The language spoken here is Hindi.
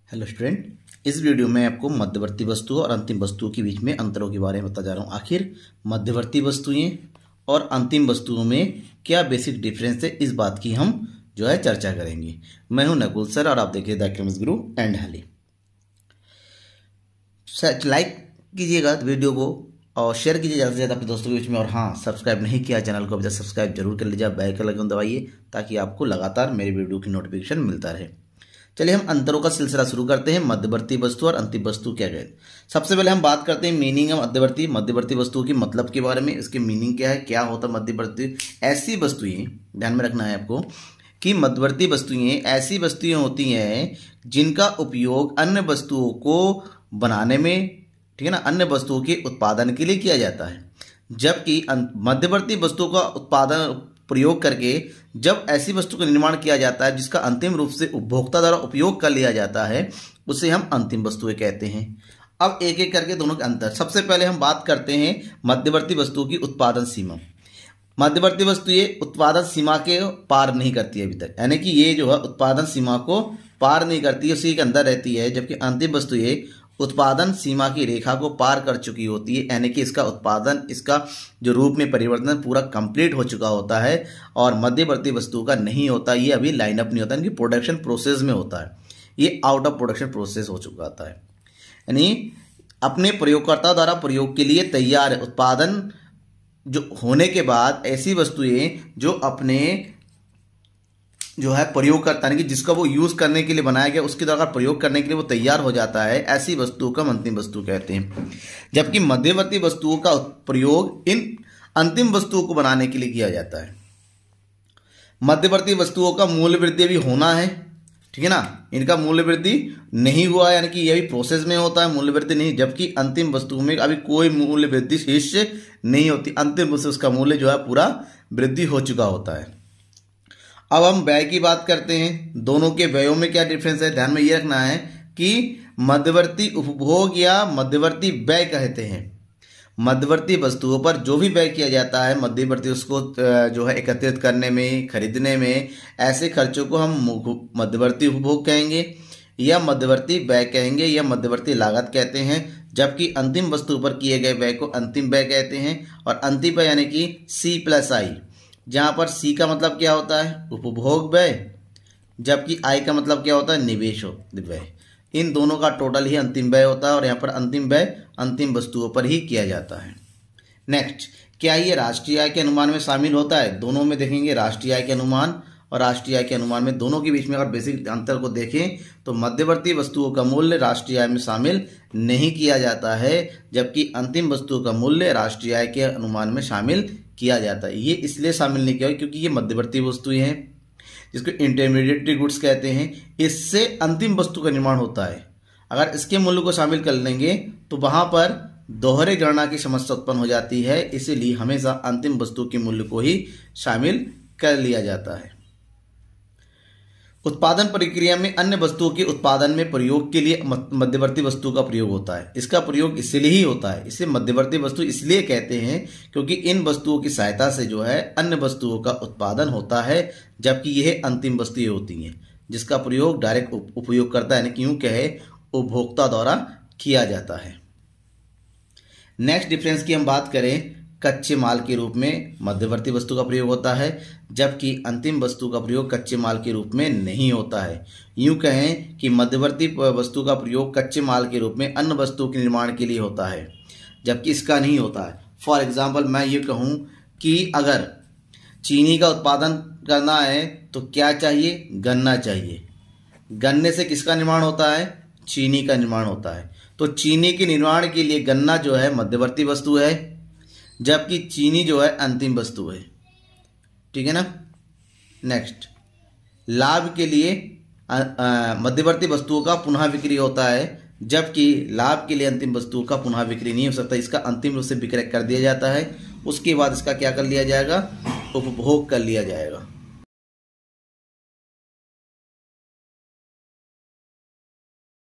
हेलो स्टूडेंट, इस वीडियो में आपको मध्यवर्ती वस्तुओं और अंतिम वस्तुओं के बीच में अंतरों के बारे में बता जा रहा हूँ। आखिर मध्यवर्ती वस्तुएं और अंतिम वस्तुओं में क्या बेसिक डिफरेंस है, इस बात की हम चर्चा करेंगे। मैं हूं नकुल सर और आप देख रहे हैं द केमिस्ट गुरु एंड हली। लाइक कीजिएगा वीडियो को और शेयर कीजिए ज़्यादा से ज़्यादा अपने दोस्तों के बीच में। और हाँ, सब्सक्राइब नहीं किया चैनल को अभी तक सब्सक्राइब जरूर कर लीजिए, बेल का आइकन दबाइए ताकि आपको लगातार मेरे वीडियो की नोटिफिकेशन मिलता रहे। चलिए हम अंतरों का सिलसिला शुरू करते हैं। मध्यवर्ती वस्तु और अंतिम वस्तु क्या है। सबसे पहले हम बात करते हैं मीनिंग है मध्यवर्ती वस्तुओं की मतलब के बारे में। इसके मीनिंग क्या है, क्या होता है मध्यवर्ती। ऐसी वस्तुएं, ध्यान में रखना है आपको कि मध्यवर्ती वस्तुएं ऐसी वस्तुएं होती हैं जिनका उपयोग अन्य वस्तुओं को बनाने में, ठीक है ना, अन्य वस्तुओं के उत्पादन के लिए किया जाता है। जबकि मध्यवर्ती वस्तुओं का उत्पादन प्रयोग करके जब ऐसी वस्तु का निर्माण किया जाता है जिसका अंतिम रूप से उपभोक्ता द्वारा उपयोग कर लिया जाता है, उसे हम अंतिम वस्तुएं कहते हैं। अब एक एक करके दोनों के अंतर। सबसे पहले हम बात करते हैं मध्यवर्ती वस्तुओं की उत्पादन सीमा। मध्यवर्ती वस्तुएं उत्पादन सीमा के पार नहीं करती है अभी तक, यानी कि ये उत्पादन सीमा को पार नहीं करती है, उसी के अंदर रहती है। जबकि अंतिम वस्तुएं उत्पादन सीमा की रेखा को पार कर चुकी होती है, यानी कि इसका उत्पादन, इसका जो रूप में परिवर्तन पूरा कंप्लीट हो चुका होता है। और मध्यवर्ती वस्तु का नहीं होता, ये अभी लाइनअप नहीं होता, इनकी प्रोडक्शन प्रोसेस में होता है, ये आउट ऑफ प्रोडक्शन प्रोसेस हो चुका होता है, यानी अपने प्रयोगकर्ता द्वारा प्रयोग के लिए तैयार है। उत्पादन जो होने के बाद ऐसी वस्तुएं जो अपने प्रयोग करता है कि जिसका वो यूज करने के लिए बनाया गया, उसके द्वारा प्रयोग करने के लिए वो तैयार हो जाता है, ऐसी वस्तुओं का अंतिम वस्तु कहते हैं। जबकि मध्यवर्ती वस्तुओं का प्रयोग इन अंतिम वस्तुओं को बनाने के लिए किया जाता है। मध्यवर्ती वस्तुओं का मूल्य वृद्धि भी होना है, ठीक है ना, इनका मूल्य वृद्धि नहीं हुआ, यानी कि यह भी प्रोसेस में होता है, मूल्य वृद्धि नहीं। जबकि अंतिम वस्तुओं में अभी कोई मूल्य वृद्धि शेष नहीं होती, अंतिम वस्तु उसका मूल्य पूरा वृद्धि हो चुका होता है। अब हम व्यय की बात करते हैं। दोनों के व्ययों में क्या डिफरेंस है, ध्यान में ये रखना है कि मध्यवर्ती उपभोग या मध्यवर्ती व्यय कहते हैं। मध्यवर्ती वस्तुओं पर जो भी व्यय किया जाता है, मध्यवर्ती उसको एकत्रित करने में, खरीदने में, ऐसे खर्चों को हम मध्यवर्ती उपभोग कहेंगे या मध्यवर्ती व्यय कहेंगे या मध्यवर्ती लागत कहते हैं। जबकि अंतिम वस्तु पर किए गए व्यय को अंतिम व्यय कहते हैं। और अंतिम व्यय यानी कि C+I, जहां पर C का मतलब क्या होता है, उपभोग व्यय, जबकि I का मतलब क्या होता है, निवेश व्यय। इन दोनों का टोटल ही अंतिम व्यय होता है और यहाँ पर अंतिम व्यय अंतिम वस्तुओं पर ही किया जाता है। नेक्स्ट, क्या ये राष्ट्रीय आय के अनुमान में शामिल होता है। दोनों में देखेंगे, राष्ट्रीय आय के अनुमान और राष्ट्रीय आय के अनुमान में, दोनों के बीच में अगर बेसिक अंतर को देखें तो मध्यवर्ती वस्तुओं का मूल्य राष्ट्रीय आय में शामिल नहीं किया जाता है, जबकि अंतिम वस्तुओं का मूल्य राष्ट्रीय आय के अनुमान में शामिल किया जाता है। ये इसलिए शामिल नहीं किया क्योंकि ये मध्यवर्ती वस्तुएं हैं, जिसको इंटरमीडिएट गुड्स कहते हैं। इससे अंतिम वस्तु का निर्माण होता है। अगर इसके मूल्य को शामिल कर लेंगे तो वहां पर दोहरे गणना की समस्या उत्पन्न हो जाती है, इसीलिए हमेशा अंतिम वस्तु के मूल्य को ही शामिल कर लिया जाता है। उत्पादन प्रक्रिया में अन्य वस्तुओं के उत्पादन में प्रयोग के लिए मध्यवर्ती वस्तु का प्रयोग होता है। इसका प्रयोग इसलिए ही होता है, इसे मध्यवर्ती वस्तु इसलिए कहते हैं क्योंकि इन वस्तुओं की सहायता से अन्य वस्तुओं का उत्पादन होता है। जबकि यह अंतिम वस्तुएं होती हैं जिसका प्रयोग डायरेक्ट उपयोगकर्ता यानी कि यूं कहे उपभोक्ता द्वारा किया जाता है। नेक्स्ट डिफरेंस की हम बात करें, कच्चे माल के रूप में मध्यवर्ती वस्तु का प्रयोग होता है, जबकि अंतिम वस्तु का प्रयोग कच्चे माल के रूप में नहीं होता है। यूं कहें कि मध्यवर्ती वस्तु का प्रयोग कच्चे माल के रूप में अन्य वस्तु के निर्माण के लिए होता है, जबकि इसका नहीं होता है। फॉर एग्जाम्पल, मैं ये कहूँ कि अगर चीनी का उत्पादन करना है तो क्या चाहिए, गन्ना चाहिए। गन्ने से किसका निर्माण होता है, चीनी का निर्माण होता है। तो चीनी के निर्माण के लिए गन्ना मध्यवर्ती वस्तु है, जबकि चीनी अंतिम वस्तु है, ठीक है ना। नेक्स्ट, लाभ के लिए मध्यवर्ती वस्तुओं का पुनः बिक्री होता है, जबकि लाभ के लिए अंतिम वस्तुओं का पुनः बिक्री नहीं हो सकता। इसका अंतिम रूप से विक्रय कर दिया जाता है, उसके बाद इसका क्या कर लिया जाएगा, उपभोग कर लिया जाएगा।